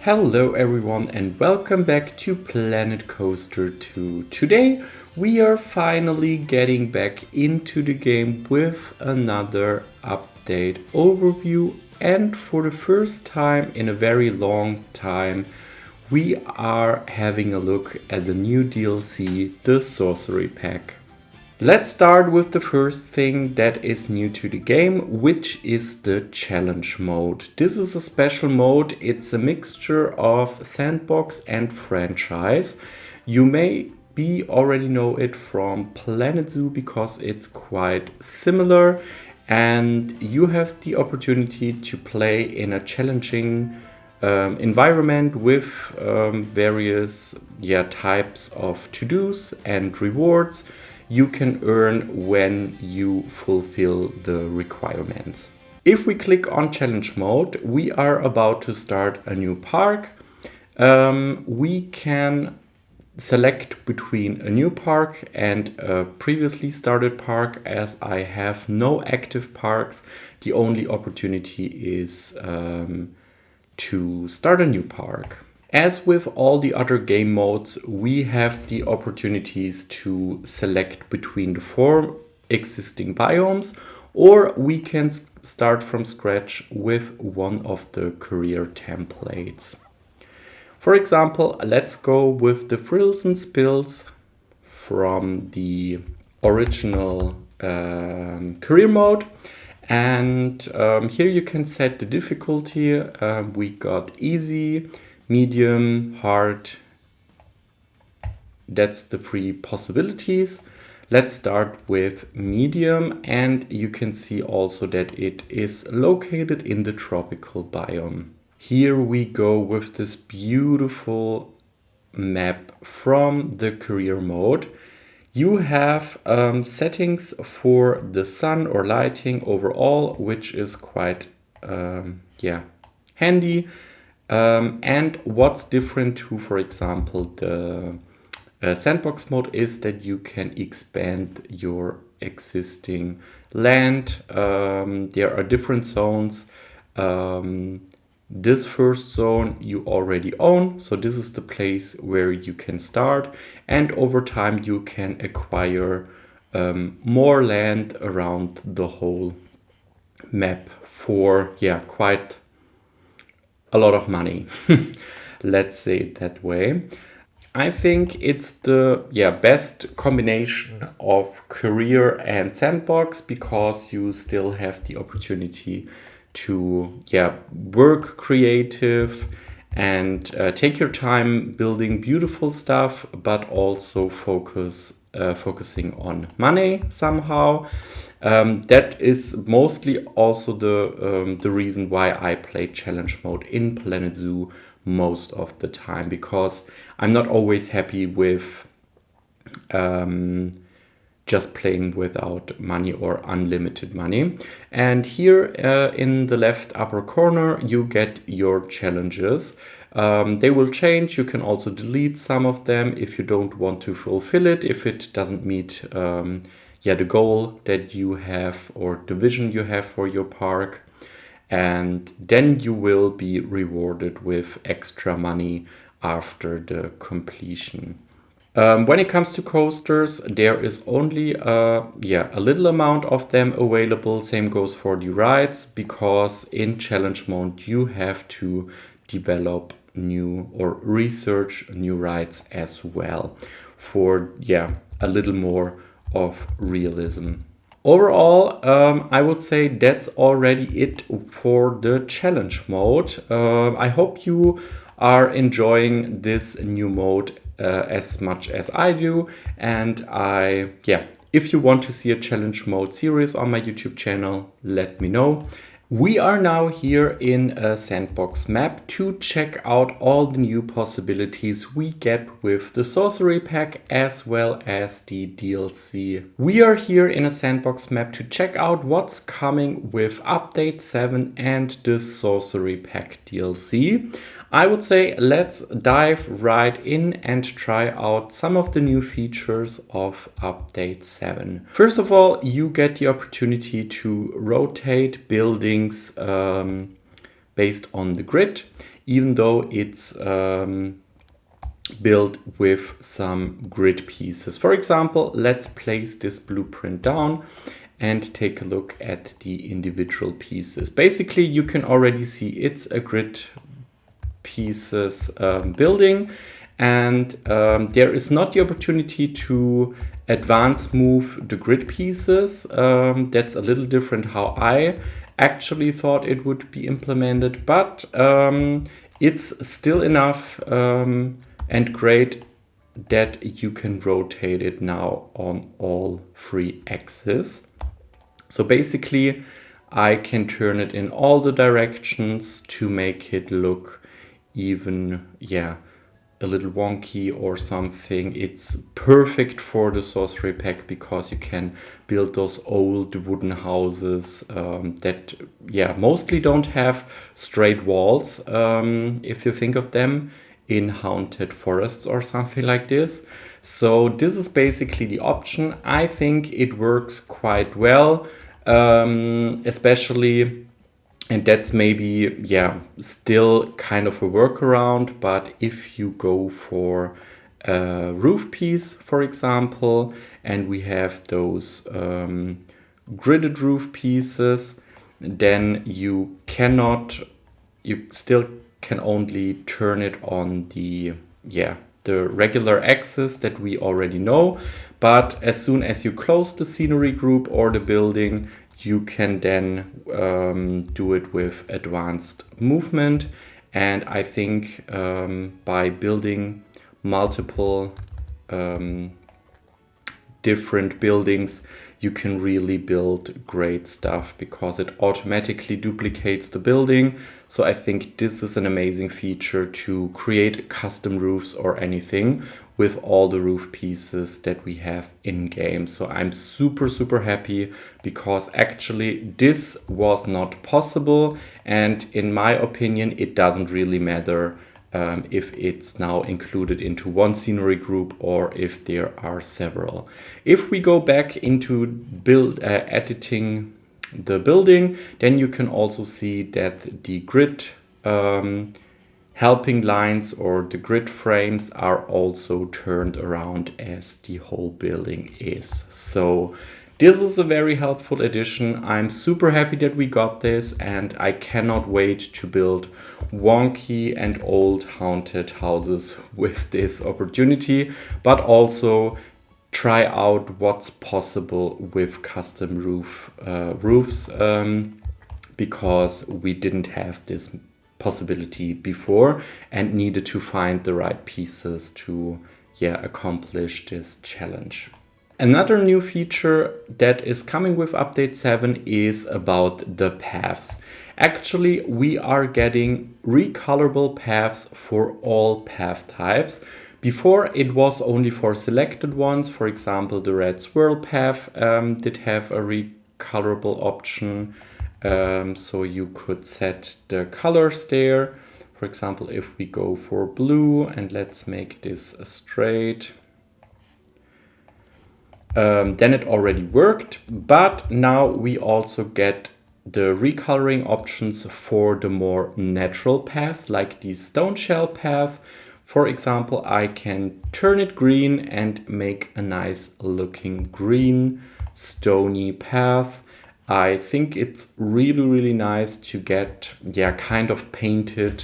Hello everyone and welcome back to Planet Coaster 2. Today we are finally getting back into the game with another update overview, and for the first time in a very long time we are having a look at the new DLC, the Sorcery pack. Let's start with the first thing that is new to the game, which is the challenge mode. This is a special mode. It's a mixture of sandbox and franchise. You maybe already know it from Planet Zoo because it's quite similar, and you have the opportunity to play in a challenging environment with various types of to-dos and rewards you can earn when you fulfill the requirements. If we click on challenge mode, we are about to start a new park. We can select between a new park and a previously started park. As I have no active parks, the only opportunity is to start a new park. As with all the other game modes, we have the opportunities to select between the 4 existing biomes, or we can start from scratch with one of the career templates. For example, let's go with the frills and spills from the original career mode. And here you can set the difficulty. We got easy, medium, hard. That's the 3 possibilities. Let's start with medium, and you can see also that it is located in the tropical biome. Here we go with this beautiful map from the career mode. You have settings for the sun or lighting overall, which is quite handy. And what's different to, for example, the sandbox mode is that you can expand your existing land. There are different zones. This first zone you already own, so this is the place where you can start, and over time you can acquire more land around the whole map for quite a lot of money. Let's say it that way. I think it's the best combination of career and sandbox, because you still have the opportunity to work creative and take your time building beautiful stuff, but also focusing on money somehow. That is mostly also the reason why I play challenge mode in Planet Zoo most of the time, because I'm not always happy with just playing without money or unlimited money. And here in the left upper corner you get your challenges. They will change. You can also delete some of them if you don't want to fulfill it, if it doesn't meet the goal that you have or the vision you have for your park. And then you will be rewarded with extra money after the completion. When it comes to coasters, there is only a little amount of them available. Same goes for the rides, because in challenge mode you have to develop new or research new rides as well for a little more of realism. Overall, I would say that's already it for the challenge mode. I hope you are enjoying this new mode as much as I do, and if you want to see a challenge mode series on my YouTube channel, let me know. We are now here in a sandbox map to check out all the new possibilities we get with the Sorcery pack as well as the DLC. We are here in a sandbox map to check out what's coming with Update 7 and the Sorcery pack DLC. I would say let's dive right in and try out some of the new features of Update 7. First of all, you get the opportunity to rotate buildings based on the grid. even though it's built with some grid pieces. For example, let's place this blueprint down and take a look at the individual pieces. Basically, you can already see it's a grid pieces building, and there is not the opportunity to advance move the grid pieces. That's a little different how I actually thought it would be implemented, but it's still enough and great that you can rotate it now on all 3 axes. So basically I can turn it in all the directions to make it look even, a little wonky or something. It's perfect for the sorcery pack because you can build those old wooden houses that mostly don't have straight walls, if you think of them in haunted forests or something like this. So this is basically the option. I think it works quite well, especially, and that's maybe, still kind of a workaround, but if you go for a roof piece, for example, and we have those gridded roof pieces, then you still can only turn it on the regular axis that we already know. But as soon as you close the scenery group or the building, you can then do it with advanced movement. And I think by building multiple different buildings, you can really build great stuff because it automatically duplicates the building. So I think this is an amazing feature to create custom roofs or anything with all the roof pieces that we have in game. So I'm super happy because actually this was not possible, and in my opinion it doesn't really matter if it's now included into one scenery group or if there are several. If we go back into editing the building, then you can also see that the grid helping lines or the grid frames are also turned around as the whole building is. So this is a very helpful addition. I'm super happy that we got this, and I cannot wait to build wonky and old haunted houses with this opportunity, but also try out what's possible with custom roofs because we didn't have this possibility before and needed to find the right pieces to accomplish this challenge. Another new feature that is coming with update 7 is about the paths. Actually, we are getting recolorable paths for all path types. Before it was only for selected ones. For example, the red swirl path did have a recolorable option. So you could set the colors there. For example, if we go for blue and let's make this a straight, then it already worked. But now we also get the recoloring options for the more natural paths, like the stone shell path. For example, I can turn it green and make a nice looking green stony path. I think it's really nice to get kind of painted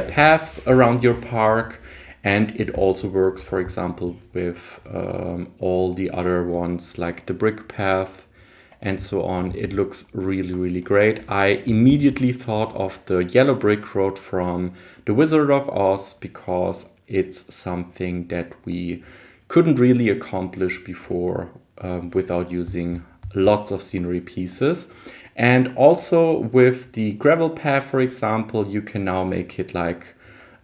paths around your park. And it also works, for example, with all the other ones like the brick path and so on. It looks really great. I immediately thought of the yellow brick road from The Wizard of Oz because it's something that we couldn't really accomplish before without using lots of scenery pieces. And also with the gravel path, for example, you can now make it like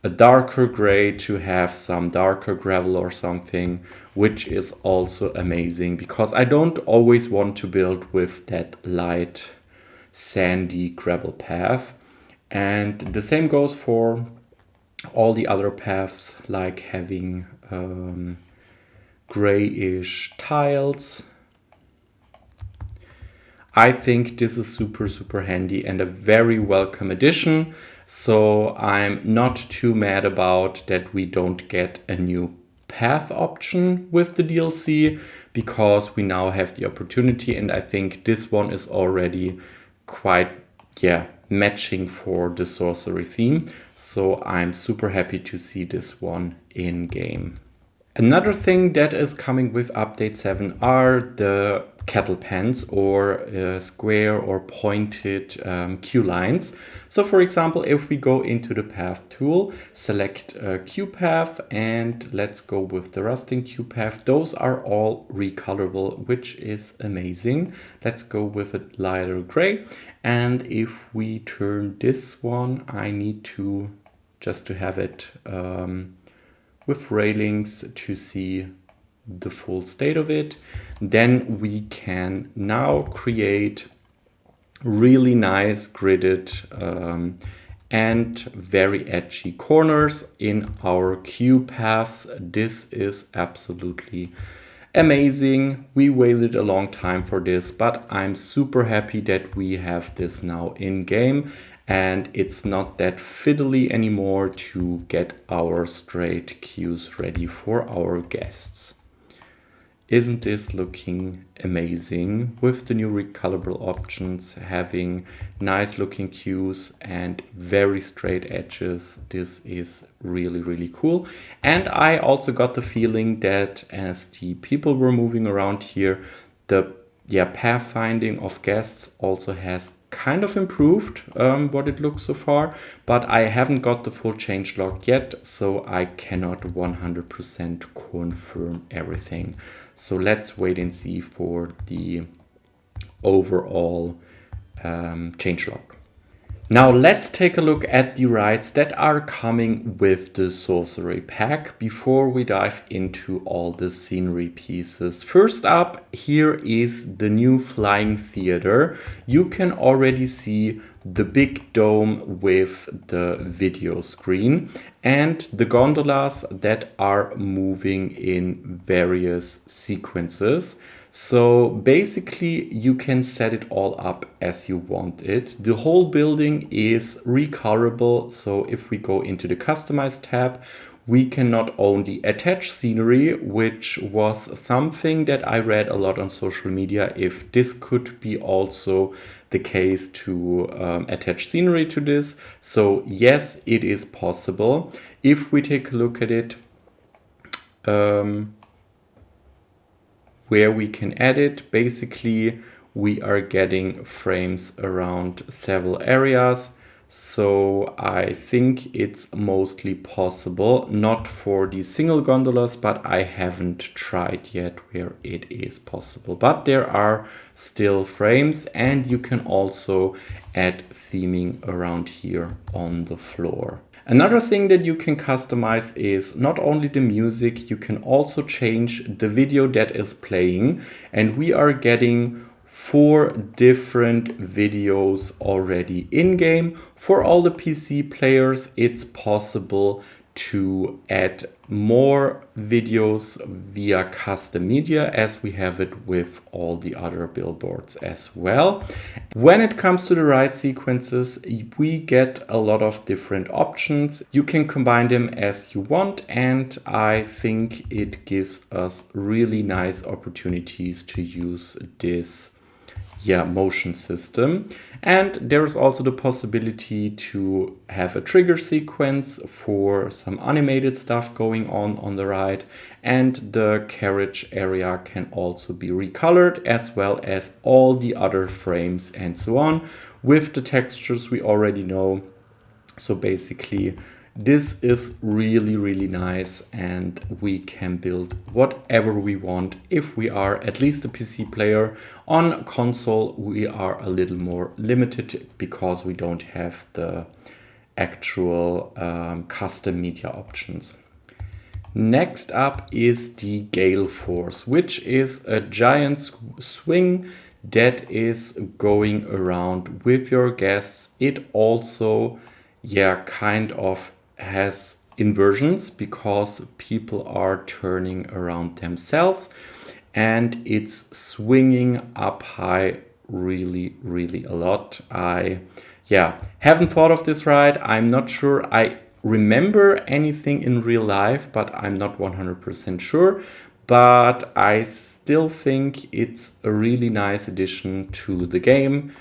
a darker gray to have some darker gravel or something, which is also amazing because I don't always want to build with that light sandy gravel path. And the same goes for all the other paths, like having grayish tiles. I think this is super handy and a very welcome addition. So I'm not too mad about that we don't get a new path option with the DLC, because we now have the opportunity, and I think this one is already quite matching for the sorcery theme. So I'm super happy to see this one in game. Another thing that is coming with update 7 are the cattle pens, or square or pointed queue lines. So for example, if we go into the path tool, select queue path, and let's go with the rusting queue path. Those are all recolorable, which is amazing. Let's go with a lighter gray. And if we turn this one, I need to just to have it with railings to see the full state of it. Then we can now create really nice gridded and very edgy corners in our queue paths. This is absolutely amazing. We waited a long time for this, but I'm super happy that we have this now in game, and it's not that fiddly anymore to get our straight queues ready for our guests. Isn't this looking amazing with the new recolorable options, having nice looking queues and very straight edges? This is really cool. And I also got the feeling that as the people were moving around here, the pathfinding of guests also has kind of improved what it looks so far, but I haven't got the full changelog yet, so I cannot 100% confirm everything. So let's wait and see for the overall changelog. Now let's take a look at the rides that are coming with the Sorcery pack before we dive into all the scenery pieces. First up, here is the new Flying Theater. You can already see the big dome with the video screen and the gondolas that are moving in various sequences. So basically you can set it all up as you want it. The whole building is recolorable. So if we go into the customize tab, we can not only attach scenery, which was something that I read a lot on social media, if this could be also the case to attach scenery to this. So yes, it is possible. If we take a look at it, where we can edit, basically we are getting frames around several areas. So I think it's mostly possible, not for the single gondolas, but I haven't tried yet where it is possible. But there are still frames, and you can also add theming around here on the floor. Another thing that you can customize is not only the music, you can also change the video that is playing, and we are getting 4 different videos already in game. For all the PC players, it's possible to add more videos via custom media, as we have it with all the other billboards as well. When it comes to the ride sequences, we get a lot of different options. You can combine them as you want, and I think it gives us really nice opportunities to use this motion system. And there's also the possibility to have a trigger sequence for some animated stuff going on the ride, and the carriage area can also be recolored, as well as all the other frames and so on with the textures we already know. So basically this is really nice, and we can build whatever we want if we are at least a PC player. On console we are a little more limited because we don't have the actual custom media options. Next up is the Gale Force, which is a giant swing that is going around with your guests. It also kind of has inversions because people are turning around themselves, and it's swinging up high really a lot. I haven't thought of this ride. I'm not sure I remember anything in real life, but I'm not 100% sure. But I still think it's a really nice addition to the game.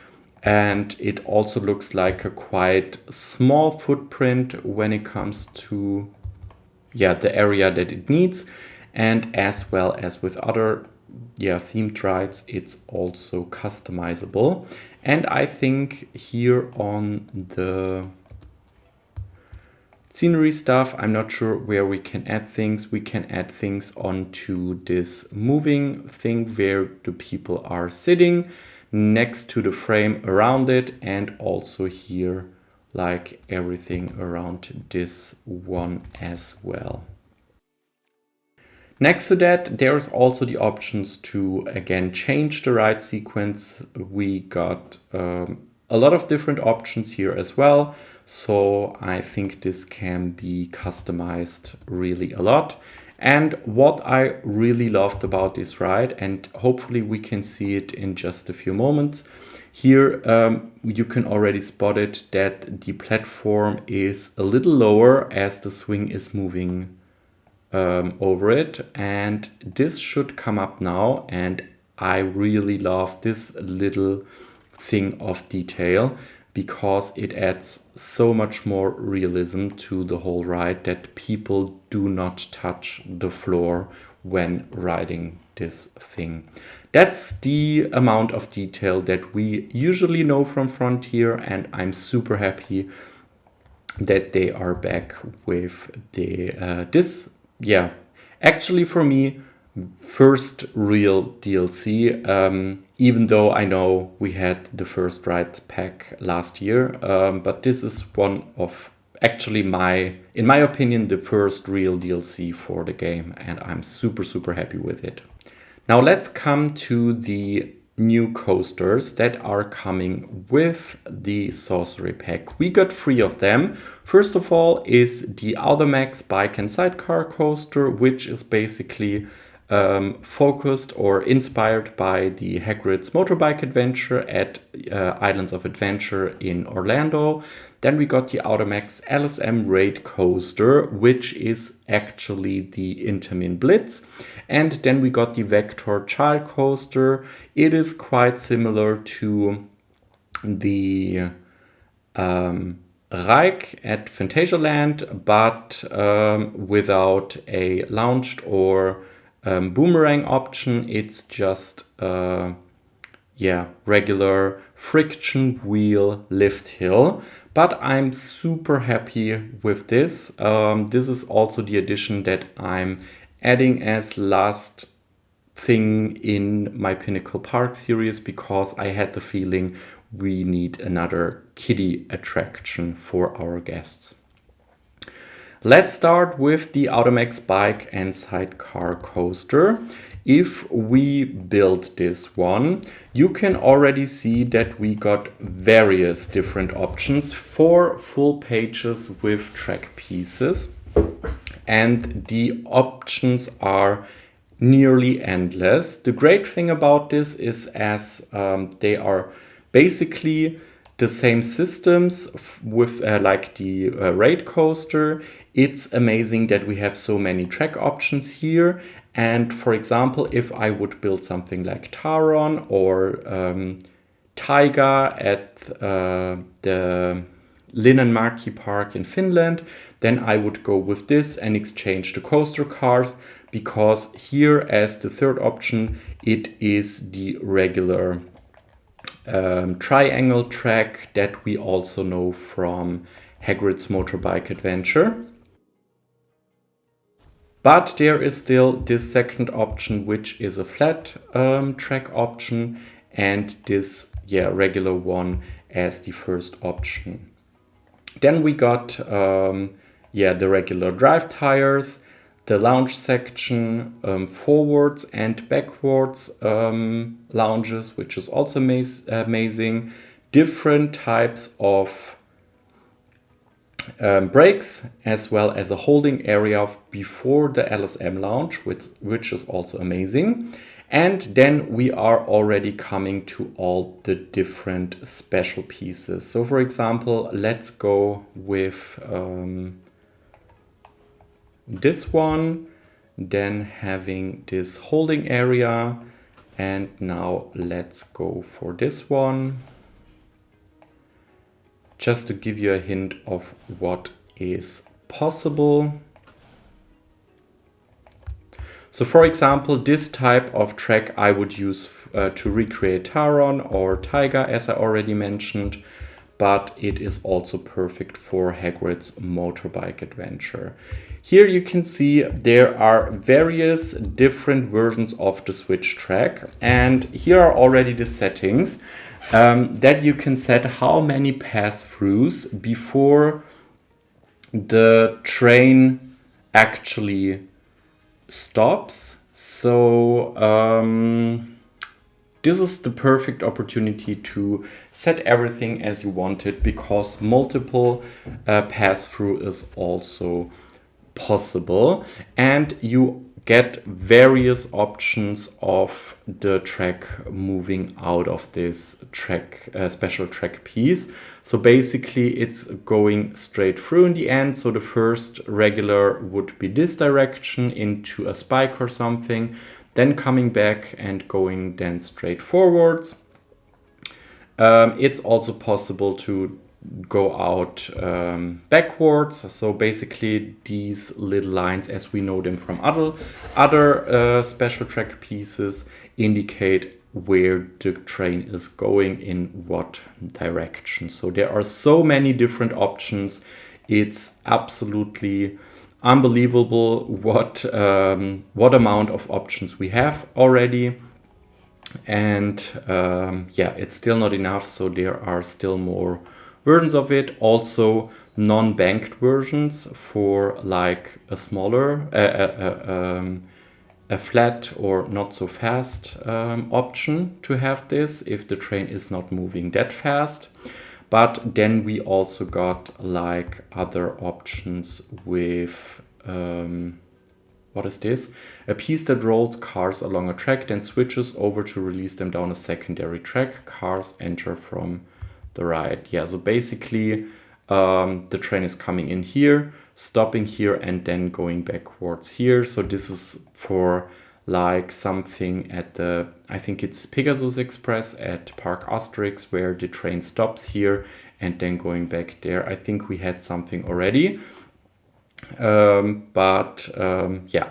And it also looks like a quite small footprint when it comes to the area that it needs. And as well as with other themed rides, it's also customizable. And I think here on the scenery stuff, I'm not sure where we can add things. We can add things onto this moving thing where the people are sitting next to the frame around it, and also here like everything around this one as well. Next to that, there's also the options to again change the ride sequence. We got a lot of different options here as well. So I think this can be customized really a lot. And what I really loved about this ride, and hopefully we can see it in just a few moments, here you can already spot it that the platform is a little lower as the swing is moving over it, and this should come up now. And I really love this little thing of detail because it adds so much more realism to the whole ride that people do not touch the floor when riding this thing. That's the amount of detail that we usually know from Frontier, and I'm super happy that they are back with this. Actually for me, first real DLC, even though I know we had the first rides pack last year, but this is one of actually in my opinion, the first real DLC for the game, and I'm super happy with it. Now let's come to the new coasters that are coming with the Sorcery pack. We got 3 of them. First of all is the Automax Bike and Sidecar coaster, which is basically focused or inspired by the Hagrid's Motorbike Adventure at Islands of Adventure in Orlando. Then we got the Automax LSM Raid Coaster, which is actually the Intamin Blitz. And then we got the Vector Child Coaster. It is quite similar to the Reich at Phantasialand, but without a launched or boomerang option. It's just regular friction wheel lift hill. But I'm super happy with this. This is also the addition that I'm adding as last thing in my Pinnacle Park series, because I had the feeling we need another kiddie attraction for our guests. Let's start with the Automax Bike and Sidecar Coaster. If we build this one, you can already see that we got various different options, 4 full pages with track pieces, and the options are nearly endless. The great thing about this is as they are basically the same systems with like the Raid Coaster. It's amazing that we have so many track options here. And for example, if I would build something like Taron or Taiga at the Linnanmäki Park in Finland, then I would go with this and exchange the coaster cars, because here as the third option, it is the regular triangle track that we also know from Hagrid's Motorbike Adventure. But there is still this second option, which is a flat track option, and this regular one as the first option. Then we got the regular drive tires, the lounge section, forwards and backwards lounges, which is also amazing. Different types of brakes, as well as a holding area before the LSM lounge, which is also amazing. And then we are already coming to all the different special pieces. So for example, let's go with this one, then having this holding area. And now let's go for this one, just to give you a hint of what is possible. So for example, this type of track I would use to recreate Taron or Taiga, as I already mentioned, but it is also perfect for Hagrid's motorbike adventure. Here you can see there are various different versions of the Switch track, and here are already the settings that you can set how many pass-throughs before the train actually stops. So this is the perfect opportunity to set everything as you want it, because multiple pass-through is also possible, and you get various options of the track moving out of this track special track piece. So basically it's going straight through in the end. So the first regular would be this direction into a spike or something, then coming back and going then straight forwards. It's also possible to go out backwards. So basically these little lines, as we know them from other special track pieces, indicate where the train is going in what direction. So there are so many different options. It's absolutely unbelievable what amount of options we have already. And yeah, it's still not enough, so there are still more versions of it. Also non-banked versions for like a smaller a flat or not so fast option to have this if the train is not moving that fast. But then we also got like other options with what is this? A piece that rolls cars along a track, then switches over to release them down a secondary track. Cars enter from the right. Yeah, so basically the train is coming in here, stopping here, and then going backwards here. So this is for like something at the, I think it's Pegasus Express at Park Asterix, where the train stops here and then going back there. I think we had something already. Yeah,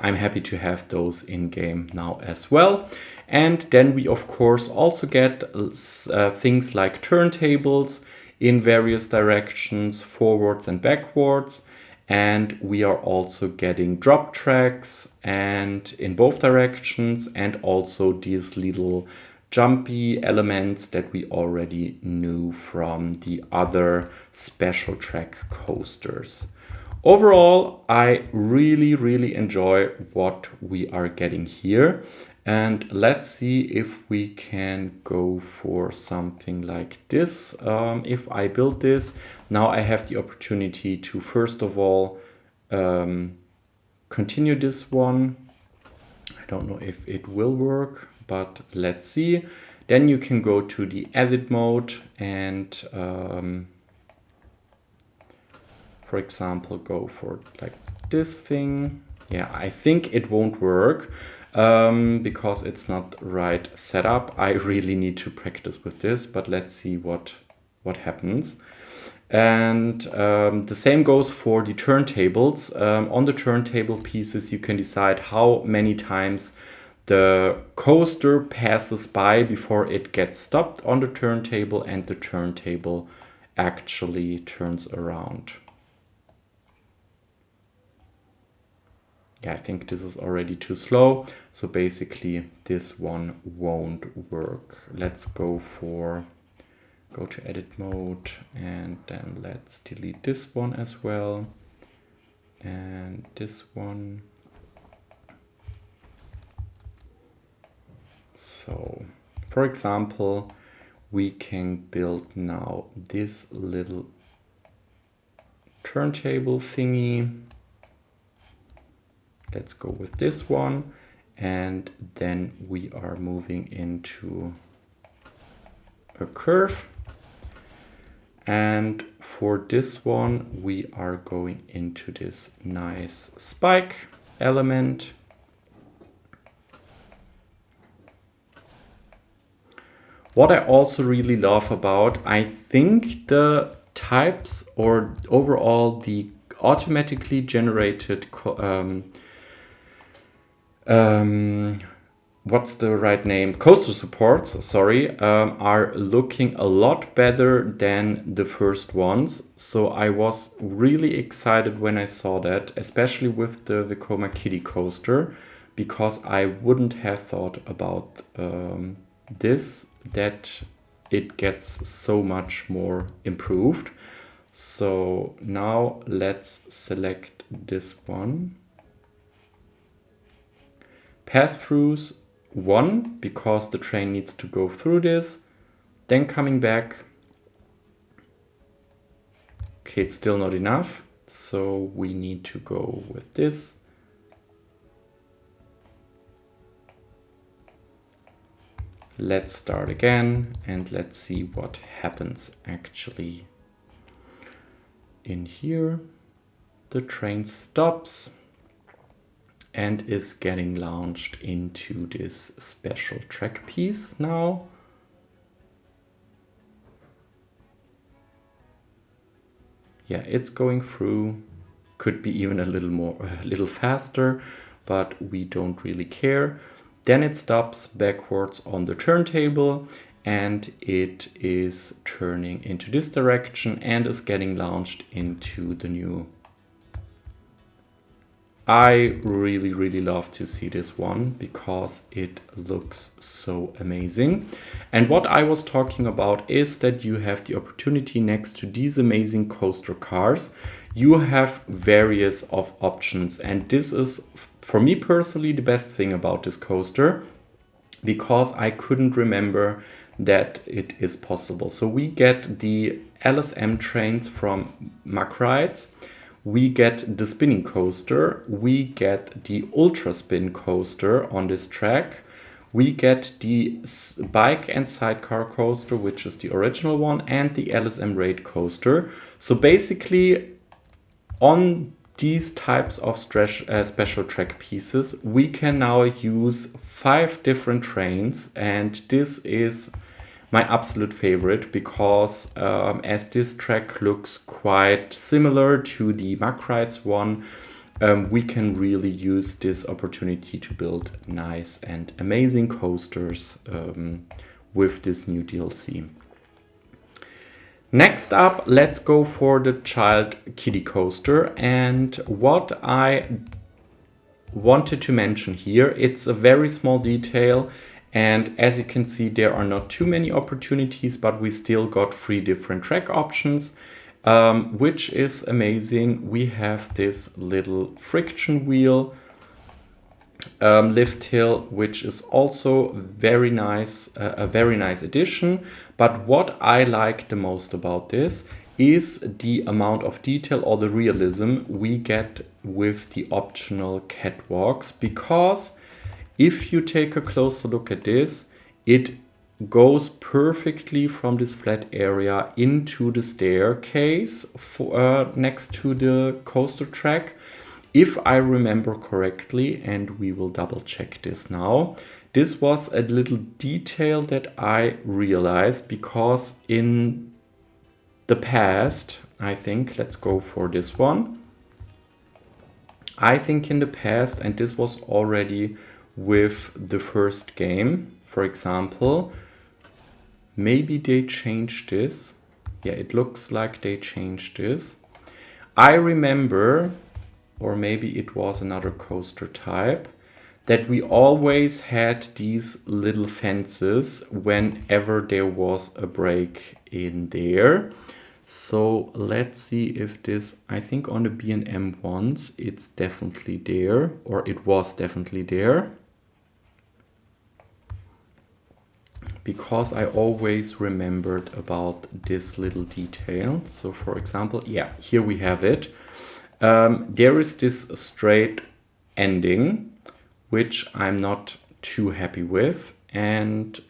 I'm happy to have those in game now as well. And then we of course also get things like turntables in various directions, forwards and backwards. And we are also getting drop tracks and in both directions, and also these little jumpy elements that we already knew from the other special track coasters. Overall, I really enjoy what we are getting here. And let's see if we can go for something like this. If I build this, now I have the opportunity to first of all continue this one. I don't know if it will work, but let's see. Then you can go to the edit mode and for example, go for like this thing. Yeah, I think it won't work because it's not right set up. I really need to practice with this, but let's see what happens. And the same goes for the turntables. On the turntable pieces, you can decide how many times the coaster passes by before it gets stopped on the turntable and the turntable actually turns around. Yeah, I think this is already too slow. So basically this one won't work. Let's go to edit mode, and then let's delete this one as well. And this one. So for example, we can build now this little turntable thingy. Let's go with this one, and then we are moving into a curve. And for this one, we are going into this nice spike element. What I also really love about, I think the types or overall the automatically generated what's the right name? Coaster supports, sorry, are looking a lot better than the first ones. So I was really excited when I saw that, especially with the Vekoma Kitty coaster, because I wouldn't have thought about this, that it gets so much more improved. So now let's select this one. Pass-throughs 1, because the train needs to go through this, then coming back. Okay, it's still not enough, so we need to go with this. Let's start again and let's see what happens actually. In here, the train stops and is getting launched into this special track piece now. Yeah, it's going through. Could be even a little faster, but we don't really care. Then it stops backwards on the turntable and it is turning into this direction and is getting launched into the new. I really love to see this one because it looks so amazing. And what I was talking about is that you have the opportunity next to these amazing coaster cars, you have various of options. And this is, for me personally, the best thing about this coaster, because I couldn't remember that it is possible. So we get the LSM trains from Mack Rides. We get the spinning coaster, we get the ultra spin coaster on this track, we get the bike and sidecar coaster, which is the original one, and the LSM raid coaster. So basically on these types of special track pieces, we can now use 5 different trains, and this is my absolute favorite because as this track looks quite similar to the Mack Rides one, we can really use this opportunity to build nice and amazing coasters with this new DLC. Next up, let's go for the Child Kiddie coaster, and what I wanted to mention here, it's a very small detail. And as you can see, there are not too many opportunities, but we still got 3 different track options, which is amazing. We have this little friction wheel lift hill, which is also very nice, a very nice addition. But what I like the most about this is the amount of detail or the realism we get with the optional catwalks, because if you take a closer look at this, it goes perfectly from this flat area into the staircase next to the coaster track. If I remember correctly, and we will double check this now, this was a little detail that I realized, because in the past, I think, let's go for this one. I think in the past, and this was already with the first game, for example, maybe they changed this. Yeah, it looks like they changed this. I remember, or maybe it was another coaster type, that we always had these little fences whenever there was a break in there. So let's see if this, I think on the B&M ones, it's definitely there, or it was definitely there. Because I always remembered about this little detail. So for example, yeah, here we have it. There is this straight ending, which I'm not too happy with. And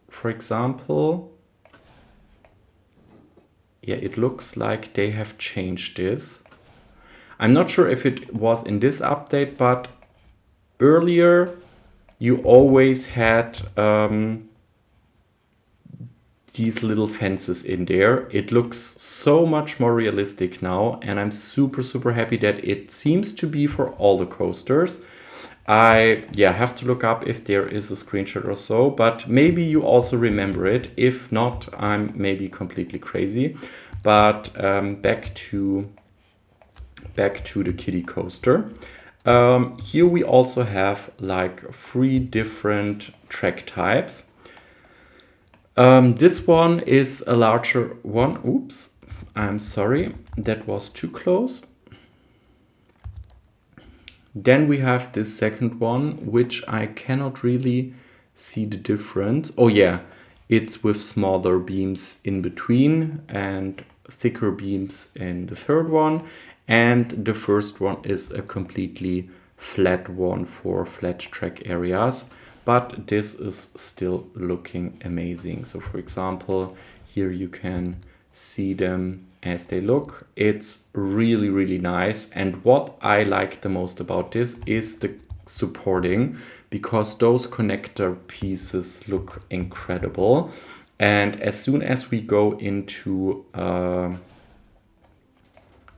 for example, yeah, it looks like they have changed this. I'm not sure if it was in this update, but earlier you always had these little fences in there. It looks so much more realistic now, and I'm super happy that it seems to be for all the coasters. I have to look up if there is a screenshot or so, but maybe you also remember it. If not, I'm maybe completely crazy. But back to the kiddie coaster. Here we also have like 3 different track types. This one is a larger one. Oops, I'm sorry, that was too close. Then we have this second one, which I cannot really see the difference. Oh yeah, it's with smaller beams in between and thicker beams in the third one. And the first one is a completely flat one for flat track areas. But this is still looking amazing. So for example, here you can see them as they look. It's really nice. And what I like the most about this is the supporting, because those connector pieces look incredible. And as soon as we go into a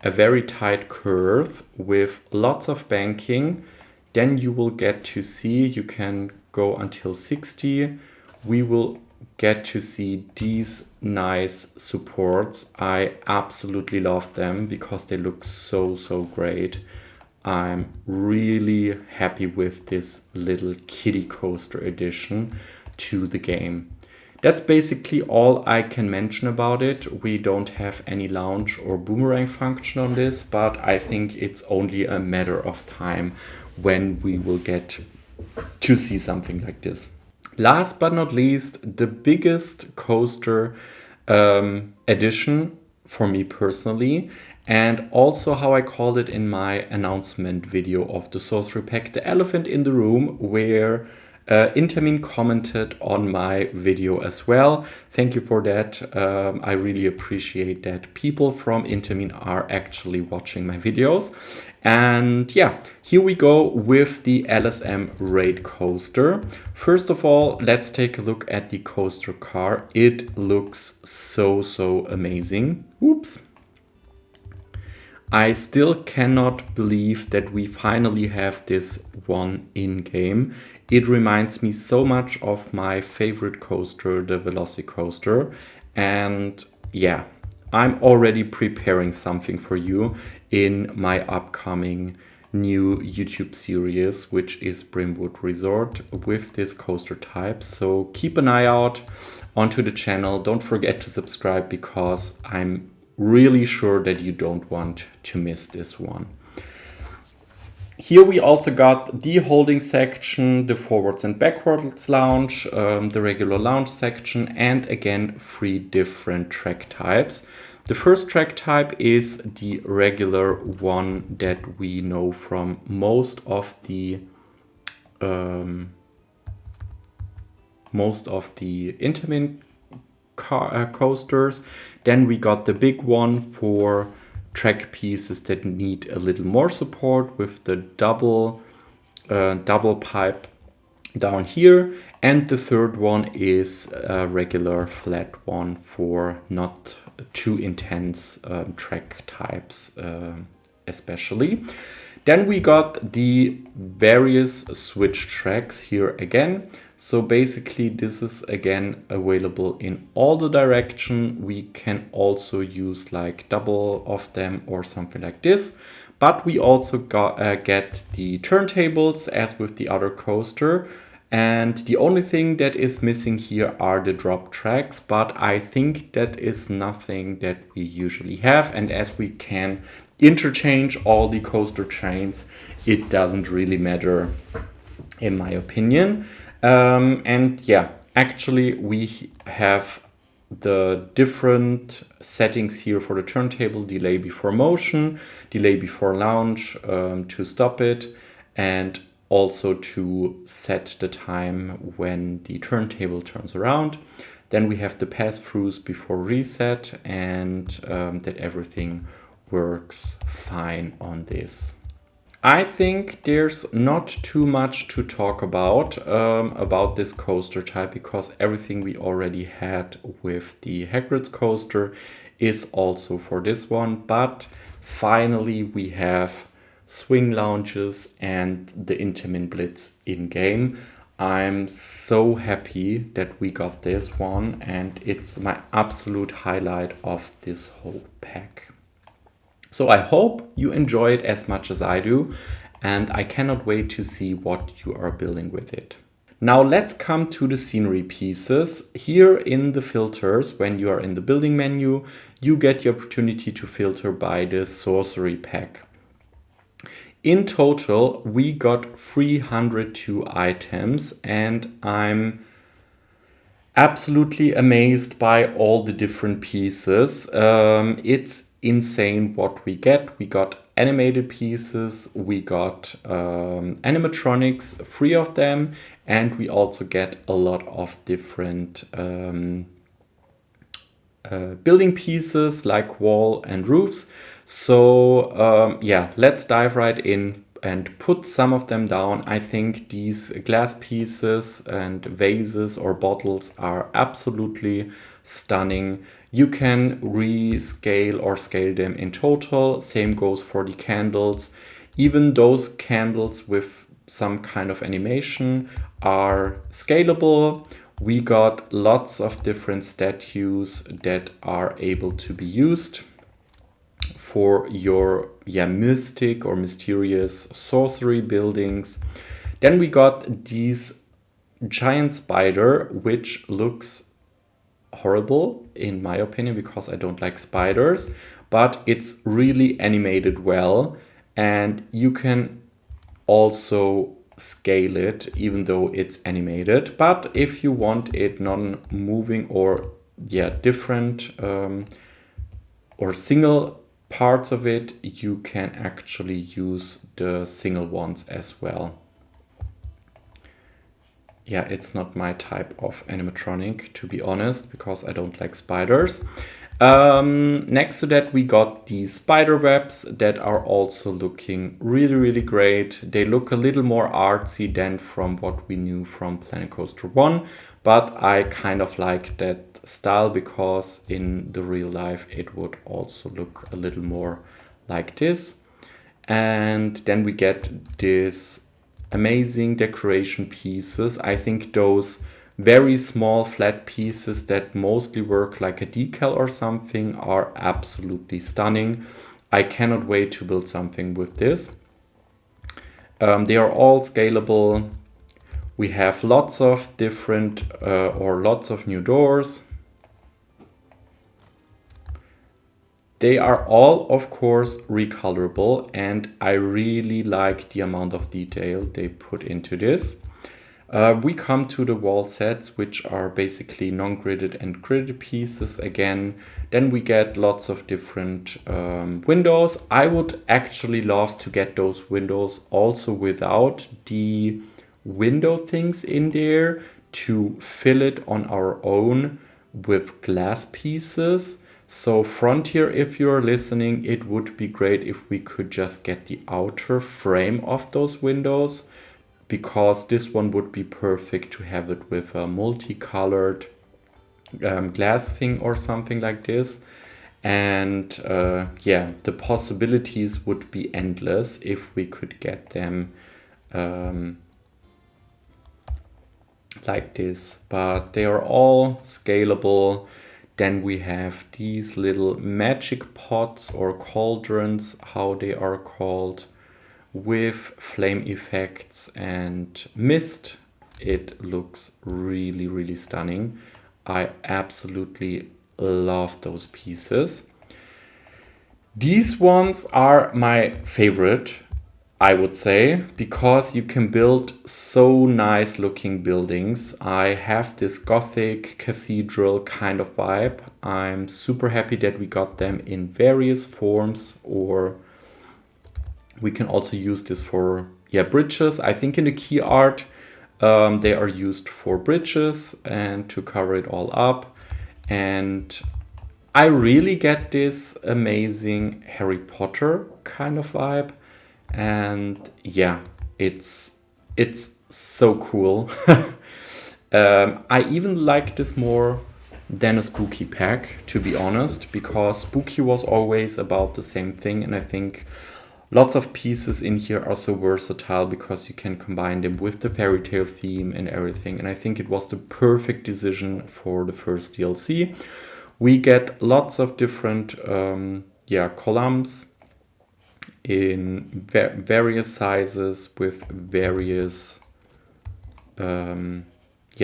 very tight curve with lots of banking, then you will get to see, you can go until 60. We will get to see these nice supports. I absolutely love them because they look so great. I'm really happy with this little kiddie coaster addition to the game. That's basically all I can mention about it. We don't have any launch or boomerang function on this, but I think it's only a matter of time when we will get to see something like this. Last but not least, the biggest coaster addition for me personally, and also how I called it in my announcement video of the Sorcery Pack, the elephant in the room, where Intermin commented on my video as well. Thank you for that. I really appreciate that people from Intermin are actually watching my videos. And yeah, here we go with the LSM Raid Coaster. First of all, let's take a look at the coaster car. It looks so amazing. Oops. I still cannot believe that we finally have this one in-game. It reminds me so much of my favorite coaster, the Velocicoaster. And yeah, I'm already preparing something for you in my upcoming new YouTube series, which is Brimwood Resort with this coaster type. So keep an eye out onto the channel. Don't forget to subscribe because I'm really sure that you don't want to miss this one. Here we also got the holding section, the forwards and backwards launch, the regular launch section, and again 3 different track types. The first track type is the regular one that we know from most of the Intamin coasters. Then we got the big one for track pieces that need a little more support with the double pipe down here. And the third one is a regular flat one for not too intense track types especially. Then we got the various switch tracks here again. So basically this is again available in all the direction. We can also use like double of them or something like this. But we also get the turntables as with the other coaster. And the only thing that is missing here are the drop tracks, but I think that is nothing that we usually have. And as we can interchange all the coaster trains, it doesn't really matter in my opinion. And yeah, actually we have the different settings here for the turntable: delay before motion, delay before launch to stop it, and also to set the time when the turntable turns around. Then we have the pass-throughs before reset, and that everything works fine on this. I think there's not too much to talk about this coaster type, because everything we already had with the Hagrid's coaster is also for this one. But finally we have swing lounges and the Intamin Blitz in game. I'm so happy that we got this one, and it's my absolute highlight of this whole pack. So I hope you enjoy it as much as I do, and I cannot wait to see what you are building with it. Now let's come to the scenery pieces. Here in the filters, when you are in the building menu, you get the opportunity to filter by the Sorcery pack. In total, we got 302 items, and I'm absolutely amazed by all the different pieces. It's insane what we get. We got animated pieces, we got animatronics, 3 of them, and we also get a lot of different building pieces like wall and roofs. So yeah, let's dive right in and put some of them down. I think these glass pieces and vases or bottles are absolutely stunning. You can rescale or scale them in total. Same goes for the candles. Even those candles with some kind of animation are scalable. We got lots of different statues that are able to be used for your mystic or mysterious sorcery buildings. Then we got these giant spider, which looks horrible in my opinion because I don't like spiders, but it's really animated well, and you can also scale it even though it's animated. But if you want it non-moving or different or single parts of it, you can actually use the single ones as well. Yeah, it's not my type of animatronic, to be honest, because I don't like spiders. Next to that, we got these spider webs that are also looking really, really great. They look a little more artsy than from what we knew from Planet Coaster 1, but I kind of like that style because in the real life it would also look a little more like this. And then we get this amazing decoration pieces. I think those very small flat pieces that mostly work like a decal or something are absolutely stunning. I cannot wait to build something with this. They are all scalable. We have lots of different or lots of new doors. They are all, of course, recolorable, and I really like the amount of detail they put into this. We come to the wall sets, which are basically non-gridded and gridded pieces again. Then we get lots of different windows. I would actually love to get those windows also without the window things in there, to fill it on our own with glass pieces. So Frontier, if you're listening, it would be great if we could just get the outer frame of those windows, because this one would be perfect to have it with a multicolored glass thing or something like this. And the possibilities would be endless if we could get them like this. But they are all scalable. Then we have these little magic pots or cauldrons, how they are called, with flame effects and mist. It looks really, really stunning. I absolutely love those pieces. These ones are my favorite, I would say, because you can build so nice looking buildings. I have this gothic cathedral kind of vibe. I'm super happy that we got them in various forms, or we can also use this for yeah, bridges. I think in the key art, they are used for bridges and to cover it all up. And I really get this amazing Harry Potter kind of vibe. And yeah, it's so cool. I even like this more than a spooky pack, to be honest, because spooky was always about the same thing, and I think lots of pieces in here are so versatile because you can combine them with the fairy tale theme and everything, and I think it was the perfect decision for the first DLC. We get lots of different columns in various sizes with various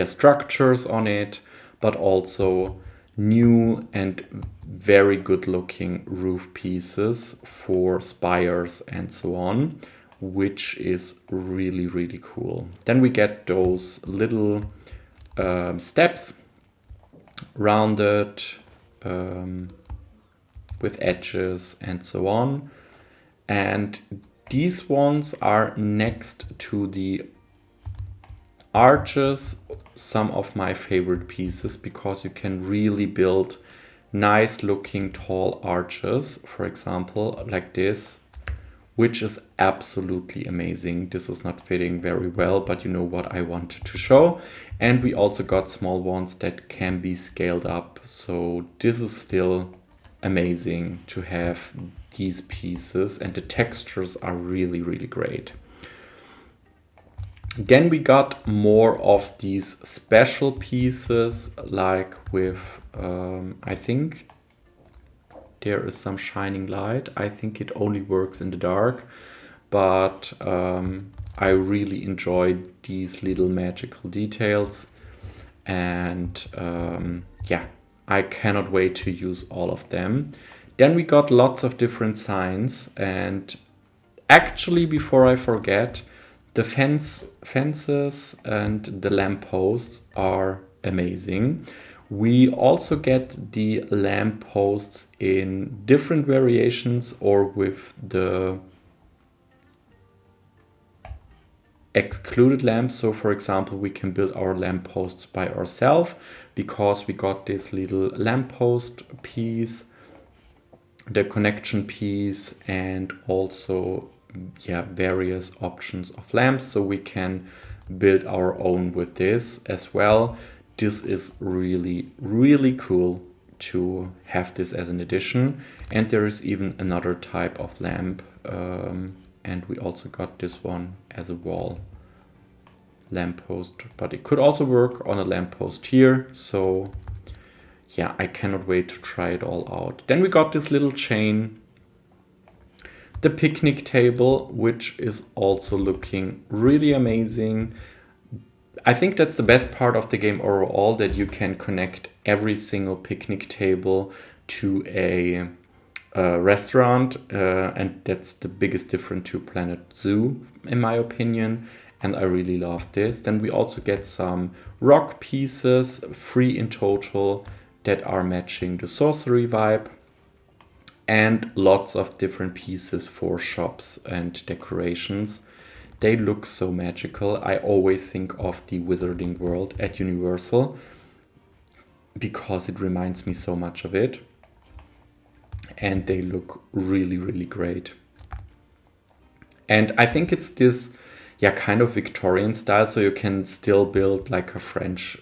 structures on it, but also new and very good looking roof pieces for spires and so on, which is really, really cool. Then we get those little steps, rounded with edges and so on. And these ones are next to the arches, some of my favorite pieces, because you can really build nice looking tall arches, for example, like this, which is absolutely amazing. This is not fitting very well, but you know what I wanted to show. And we also got small ones that can be scaled up. So this is still amazing to have these pieces, and the textures are really, really great. Then we got more of these special pieces, like with, I think there is some shining light. I think it only works in the dark, but I really enjoyed these little magical details. And yeah, I cannot wait to use all of them. Then we got lots of different signs, and actually, before I forget, the fences and the lampposts are amazing. We also get the lampposts in different variations or with the excluded lamps. So for example, we can build our lampposts by ourselves because we got this little lamppost piece, the connection piece, and also various options of lamps, so we can build our own with this as well. This is really, really cool to have this as an addition. And there is even another type of lamp, and we also got this one as a wall lamppost, but it could also work on a lamppost here. So yeah, I cannot wait to try it all out. Then we got this little chain, the picnic table, which is also looking really amazing. I think that's the best part of the game overall, that you can connect every single picnic table to a restaurant, and that's the biggest difference to Planet Zoo, in my opinion. And I really love this. Then we also get some rock pieces, 3 in total, that are matching the sorcery vibe, and lots of different pieces for shops and decorations. They look so magical. I always think of the Wizarding World at Universal because it reminds me so much of it. And they look really, really great. And I think it's this kind of Victorian style, so you can still build like a French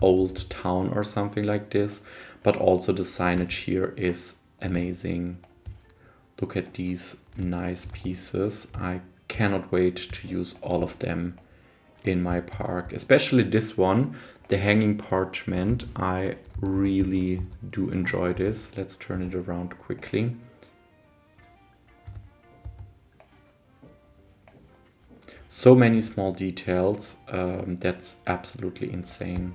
old town or something like this, but also the signage here is amazing. Look at these nice pieces. I cannot wait to use all of them in my park, especially this one, the hanging parchment. I really do enjoy this. Let's turn it around quickly. So many small details. That's absolutely insane.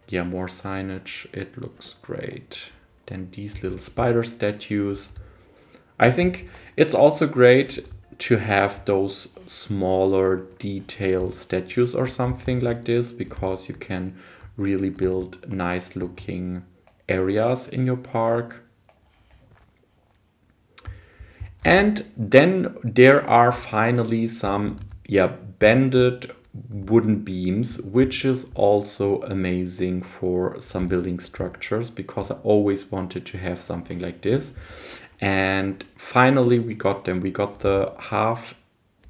Yeah, more signage. It looks great. Then these little spider statues. I think it's also great to have those smaller detail statues or something like this, because you can really build nice looking areas in your park. And then there are finally some bended wooden beams, which is also amazing for some building structures because I always wanted to have something like this. And finally we got them. We got the half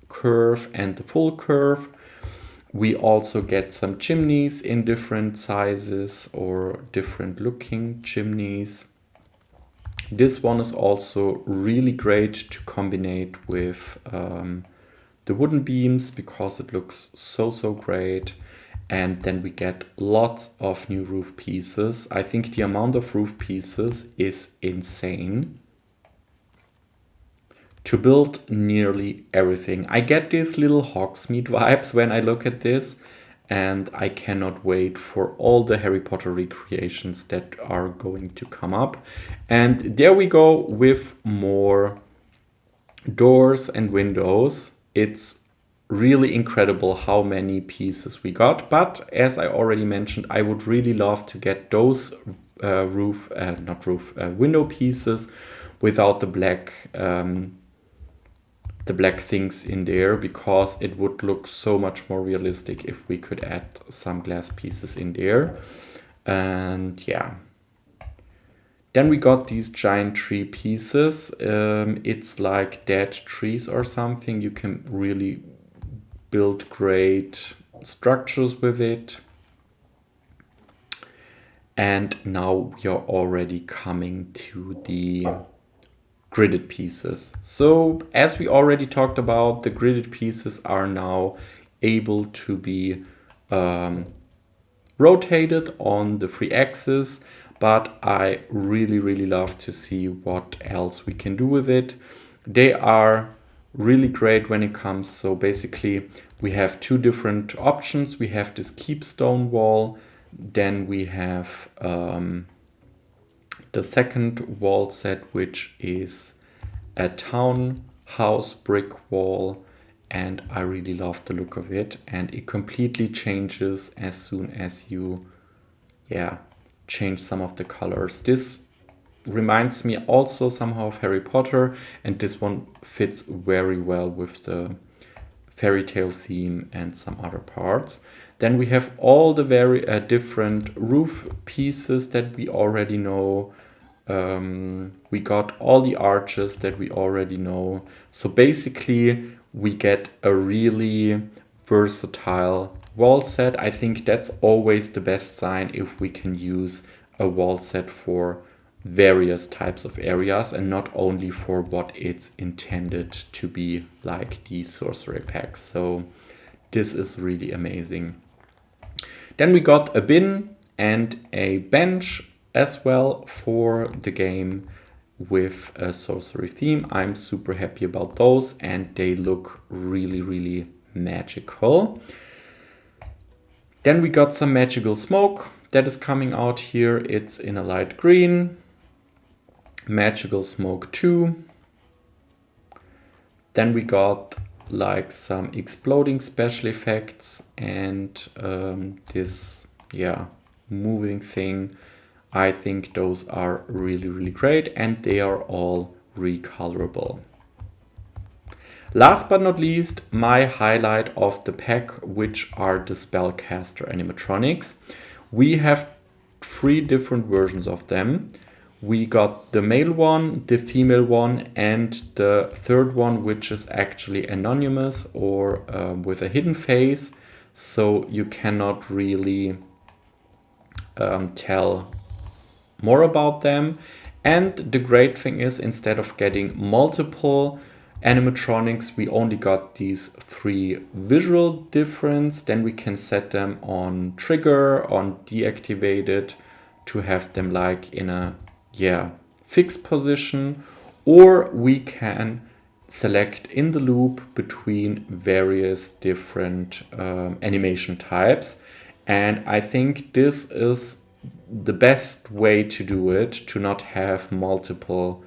curve and the full curve. We also get some chimneys in different sizes or different looking chimneys. This one is also really great to combine with the wooden beams because it looks so great. And then we get lots of new roof pieces. I think the amount of roof pieces is insane to build nearly everything. I get these little Hogsmeade vibes when I look at this, and I cannot wait for all the Harry Potter recreations that are going to come up. And there we go with more doors and windows. It's really incredible how many pieces we got, but as I already mentioned, I would really love to get those window pieces without the black things in there, because it would look so much more realistic if we could add some glass pieces in there. And yeah, then we got these giant tree pieces. It's like dead trees or something. You can really build great structures with it. And now we are already coming to the gridded pieces. So as we already talked about, the gridded pieces are now able to be rotated on the 3-axis, but I really love to see what else we can do with it. They are really great when it comes. So basically we have two different options. We have this keepstone wall, then we have the second wall set, which is a townhouse brick wall, and I really love the look of it, and it completely changes as soon as you change some of the colors. This reminds me also somehow of Harry Potter, and this one fits very well with the fairy tale theme and some other parts. Then we have all the very different roof pieces that we already know. We got all the arches that we already know. So basically we get a really versatile wall set. I think that's always the best sign if we can use a wall set for various types of areas and not only for what it's intended to be, like the sorcery packs. So this is really amazing. Then we got a bin and a bench as well for the game with a sorcery theme. I'm super happy about those, and they look really magical. Then we got some magical smoke that is coming out here. It's in a light green. Magical smoke 2. Then we got like some exploding special effects and this moving thing. I think those are really great, and they are all recolorable. Last but not least, my highlight of the pack, which are the spellcaster animatronics. We have 3 different versions of them. We got the male one, the female one, and the third one, which is actually anonymous or with a hidden face, so you cannot really tell more about them. And the great thing is, instead of getting multiple animatronics, we only got these 3 visual difference. Then we can set them on trigger, on deactivated, to have them like in a fixed position, or we can select in the loop between various different animation types. And I think this is the best way to do it, to not have multiple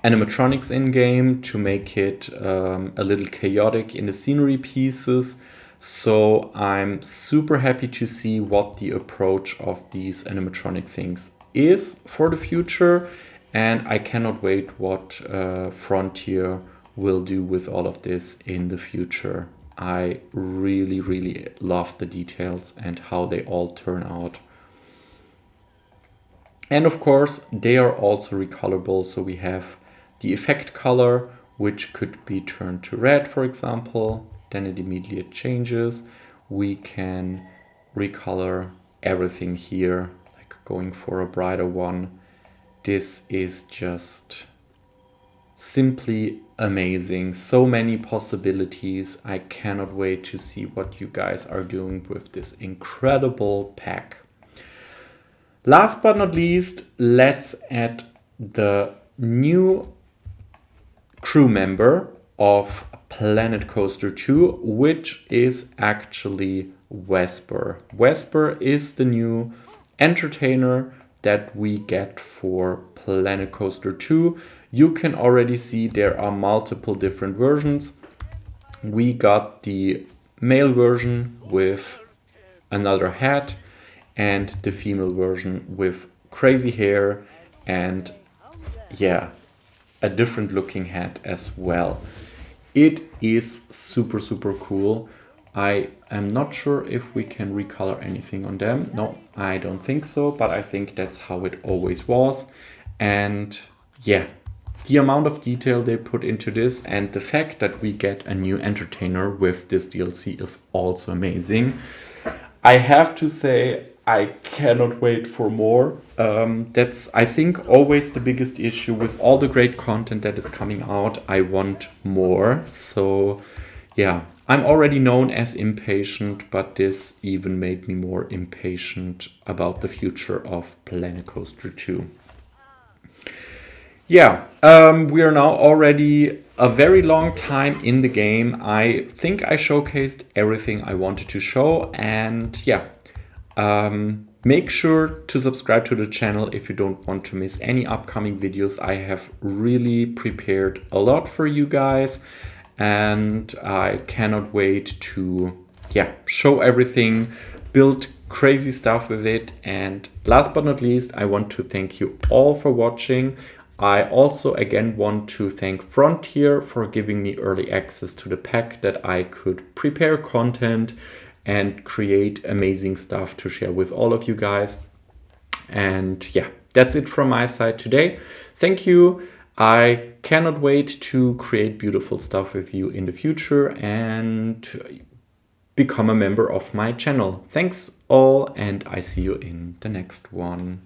animatronics in game, to make it a little chaotic in the scenery pieces. So I'm super happy to see what the approach of these animatronic things is for the future, and I cannot wait what Frontier will do with all of this in the future. I really, really love the details and how they all turn out. And of course, they are also recolorable. So we have the effect color, which could be turned to red, for example. Then it immediately changes. We can recolor everything here, like going for a brighter one. This is just simply amazing. So many possibilities. I cannot wait to see what you guys are doing with this incredible pack. Last but not least, let's add the new crew member of Planet Coaster 2, which is actually Vesper. Vesper is the new entertainer that we get for Planet Coaster 2. You can already see there are multiple different versions. We got the male version with another hat, and the female version with crazy hair and yeah, a different looking hat as well. It is super, super cool. I am not sure if we can recolor anything on them. No, I don't think so, but I think that's how it always was. And yeah, the amount of detail they put into this and the fact that we get a new entertainer with this DLC is also amazing. I have to say, I cannot wait for more. That's, I think, always the biggest issue with all the great content that is coming out. I want more. So yeah, I'm already known as impatient, but this even made me more impatient about the future of Planet Coaster 2. Yeah, we are now already a very long time in the game. I think I showcased everything I wanted to show, and yeah, make sure to subscribe to the channel if you don't want to miss any upcoming videos. I have really prepared a lot for you guys, and I cannot wait to show everything, build crazy stuff with it. And last but not least, I want to thank you all for watching. I also again want to thank Frontier for giving me early access to the pack that I could prepare content and create amazing stuff to share with all of you guys. And yeah, that's it from my side today. Thank you. I cannot wait to create beautiful stuff with you in the future and become a member of my channel. Thanks all, and I see you in the next one.